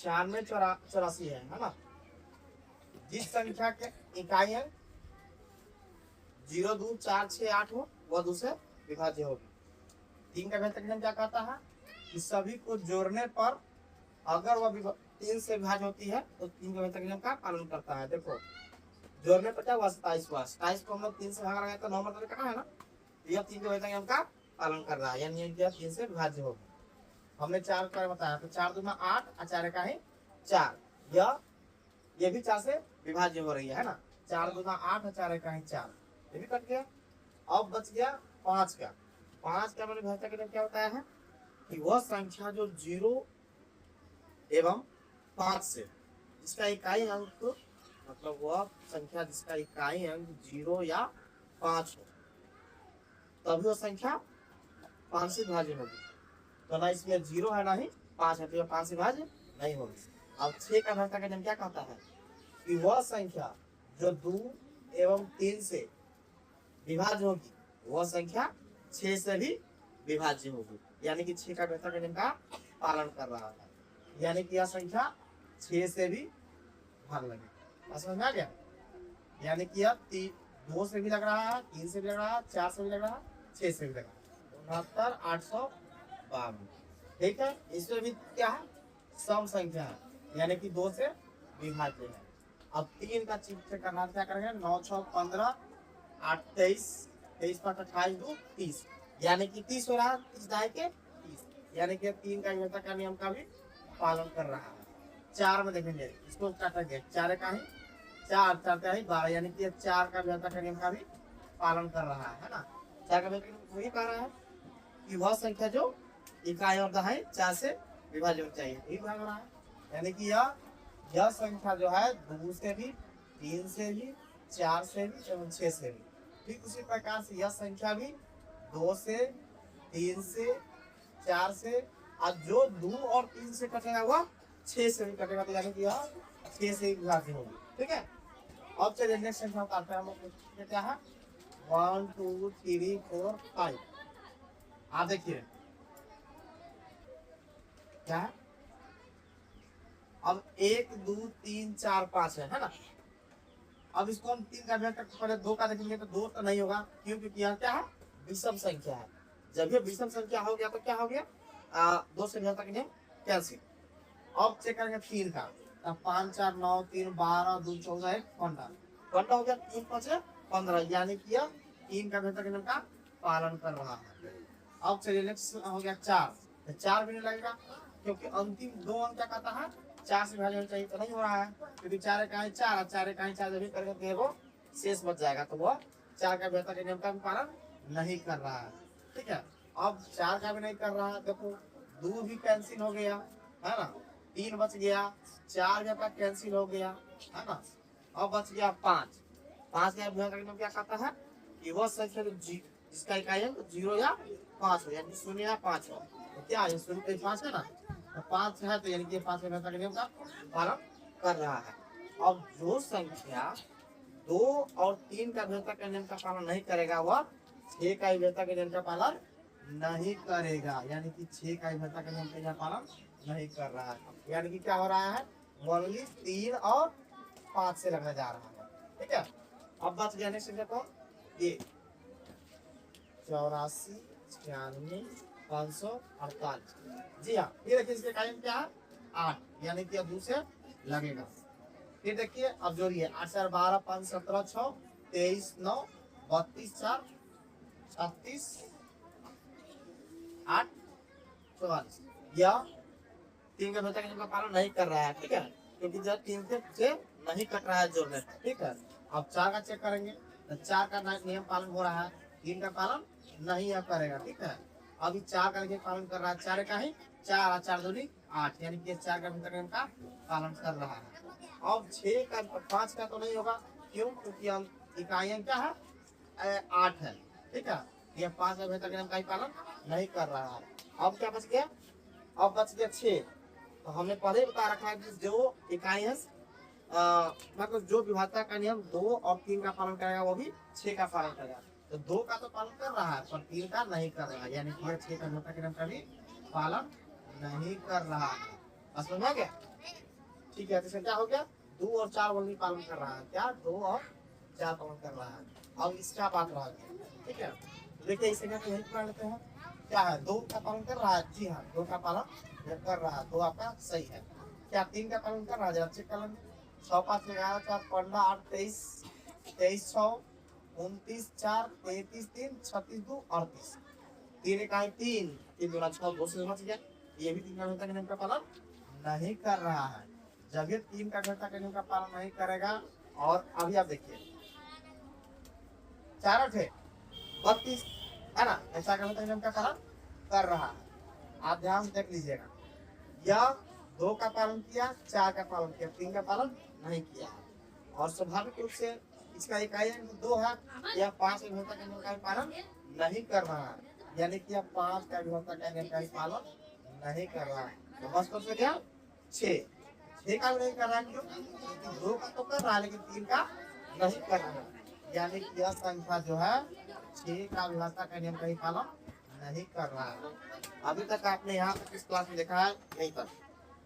96 84 है ना। जिस संख्या के इकाई अंक 0 2 4 6 8 हो वह 2 से विभाज्य होगी। 3 का बेहतर नियम क्या कहता है कि सभी को जोड़ने पर अगर वह 3 से विभाज्य होती है तो 3 का बेहतर नियम का पालन करता है। देखो जोड़ने पर क्या हुआ 27 को हम लोग 3 से भाग रहे हैं तो 9 मतलब कटा है ना। यह 3 का बेहतर नियम का पालन कर रहा है, यानी यह 3 से विभाज्य होगी। हमने 4 का बताया तो 4 दूना 8 और 4 का ही 4, ये भी 4 से विभाज्य हो रही है ना। 4 दूना 8 और 4 का ही 4, ये भी कट गया। अब बच गया 5 का। 5 का मैंने बेहतर नियम क्या बताया है कि वह संख्या जो 0 एवं 5 से जिसका इकाई अंक मतलब वह संख्या जिसका इकाई अंक 0 या 5 हो तभी वह संख्या 5 से विभाज्य होगी। तो ना इसमें 0 है ना ही 5 है, तो यह 5 से विभाज्य नहीं होगी। अब 6 का बेहतर नियम क्या कहता है कि वह संख्या जो 2 एवं 3 से विभाज्य होगी वह संख्या 6 से भी विभाज्य होगी, यानी कि 6 का बेहतर नियम का पालन कर रहा है, यानी कि यह संख्या 6 से भी भाग लगे। समझ में आ गया? यानी कि यह 2 से भी लग रहा है, 3 से भी लग रहा है, 4 से भी लग रहा है, 6 से भी लग रहा है। 69 852, ठीक है। इसमें भी क्या है सम संख्या है, यानी कि 2 से विभाज्य है। अब 3 का चित्र करना क्या करेंगे 9 6 15 8 23 23 5 28 2 30, यानी कि 30 हो रहा है। 30 दाए के 30, यानी कि 3 का बेहतर का नियम का भी पालन कर रहा है। 4 में देखेंगे इसको काटेंगे 4 का ही 4 4 का ही 12, यानी कि 4 का बेहतर का नियम का भी पालन कर रहा है ना। 4 का बेहतर वही कह रहा है कि वह संख्या जो इकाई और दहाई 4 से विभाज्य होनी चाहिए, यही भाग रहा है। यानी कि यह संख्या जो है 2 से भी 3 से भी 4 से भी एवं 6 से भी, ठीक उसी प्रकार से यह संख्या भी 2 से 3 से 4 से और जो 2 और 3 से कटेगा वह 6 से भी कटेगा, तो यानी कि यह 6 से विभाज्य होगी। ठीक है। अब चलिए नेक्स्ट संख्या उतारते हैं हम लोग। क्या है 1 2 3 4 5। आप देखिए क्या है, अब 1 2 3 4 5 है ना। अब इसको हम 3 का बेहतर पहले 2 का देखेंगे तो 2 तो नहीं होगा, क्यों? क्योंकि यह क्या है विषम संख्या है। जब ये विषम संख्या हो गया तो क्या हो गया 2 से बेहतर के नियम कैंसिल। अब चेक करेंगे 3 का, 5 4 9 3 12 2 14 1 15 हो गया। 3 5 15, यानी कि यह 3 का बेहतर के नियम का पालन कर रहा है। अब चलिए नेक्स्ट हो गया 4, तो 4 भी नहीं लगेगा क्योंकि अंतिम 2 अंक क्या कहता है 4 से विभाज्य होना चाहिए, तो नहीं हो रहा है क्योंकि 4 का 4 और 4 का 4 जब भी करेंगे वो शेष बच जाएगा, तो वह 4 का बेहतर के नियम का भी पालन नहीं कर रहा है। ठीक है। अब 4 का भी नहीं कर रहा है, देखो 2 भी कैंसिल हो गया है ना, 3 बच गया, 4 का कैंसिल हो गया है ना। अब बच गया 5 का बेहतर के नियम क्या कहता है कि वह संख्या जिसका इकाई अंक 0 या 5 हो, यानी 0 या 5 हो, तो क्या है 0 के 5 है ना, तो 5 है तो यानी कि 5 के बेहतर के नियम का पालन कर रहा है। अब जो संख्या 2 और 3 का बेहतर के नियम का पालन नहीं करेगा वह 6 का बेहतर के नियम का पालन नहीं करेगा, यानी कि 6 का बेहतर के नियम का पालन नहीं कर रहा है। यानी कि क्या हो रहा है ओनली 3 और 5 से लगने जा रहा है। ठीक है। अब बच गया नेक्स्ट देखो ये 84 96 548। जी हाँ, ये देखिए इसके कायम क्या है 8, यानी कि अब 2 से लगेगा। फिर देखिए अब जोड़िए 8 4 12 5 17 6 23 9 32 4 36 8 44, यह 3 का बेहतर का पालन नहीं कर रहा है। ठीक है, क्योंकि जब 3 से नहीं कट रहा है जोड़ने। ठीक है। अब 4 का चेक करेंगे तो 4 का नियम पालन हो रहा है, 3 का पालन नहीं करेगा। ठीक है। अभी 4 का पालन कर रहा है, 4 का ही 4 और 4 दूनी 8, यानी कि 4 का बेहतर नियम का पालन कर रहा है। अब 6 का 5 का तो नहीं होगा, क्यों? क्योंकि इकाइयां क्या है 8 है। ठीक है। ये 5 का बेहतर नियम का ही पालन नहीं कर रहा है। अब क्या बच गया, अब बच गया 6। तो हमने पहले बता रखा है कि जो इकाई है मतलब जो विभाज्यता का नियम 2 और 3 का पालन करेगा वो भी 6 का पालन करेगा। तो 2 का तो पालन कर रहा है पर 3 का नहीं कर रहा है, यानी कि 6 का बेहतर के नियम का भी पालन नहीं कर रहा है। समझ में आ गया? ठीक है, तो इसका क्या हो गया, 2 और 4 वही पालन कर रहा है, क्या 2 और 4 पालन कर रहा है। अब इसका बात रहा गया, ठीक है, तो देखिए इसे क्या यही पढ़ लेते हैं, क्या है 2 का पालन कर रहा है, जी हाँ 2 का पालन कर रहा है, 2 आपका सही है। क्या 3 का पालन कर रहा है, जरा चेक कर लेंगे, 6 5 11 4 15 8 23 23 6 29 4 33 3 36 2 38, 3 इकाई 3 3 गुना 6 2 से बच गया, ये भी 3 का घंटा के नियम का पालन नहीं कर रहा है। जब ये 3 का घंटा के नियम का पालन नहीं करेगा, और अभी आप देखिए 4 8 32 है ना, ऐसा का घंटा के नियम का पालन कर रहा है। आप ध्यान से देख लीजिएगा, यह 2 का पालन किया, 4 का पालन किया, 3 का पालन नहीं किया, और स्वाभाविक रूप से इसका इकाई अंक 2 है, यह 5 का घंटा के नियम का पालन नहीं कर रहा है, यानी कि यह 5 का घंटा के नियम का पालन नहीं कर रहा है। तो बस कब से क्या 6 का नहीं कर रहा है, क्यों, क्योंकि 2 का तो कर रहा है लेकिन 3 का नहीं कर रहा है, यानी कि यह संख्या जो है 6 का विभाज्यता का नियम का ही पालन नहीं कर रहा है। अभी तक आपने यहाँ तक इस क्लास में देखा है यहीं तक।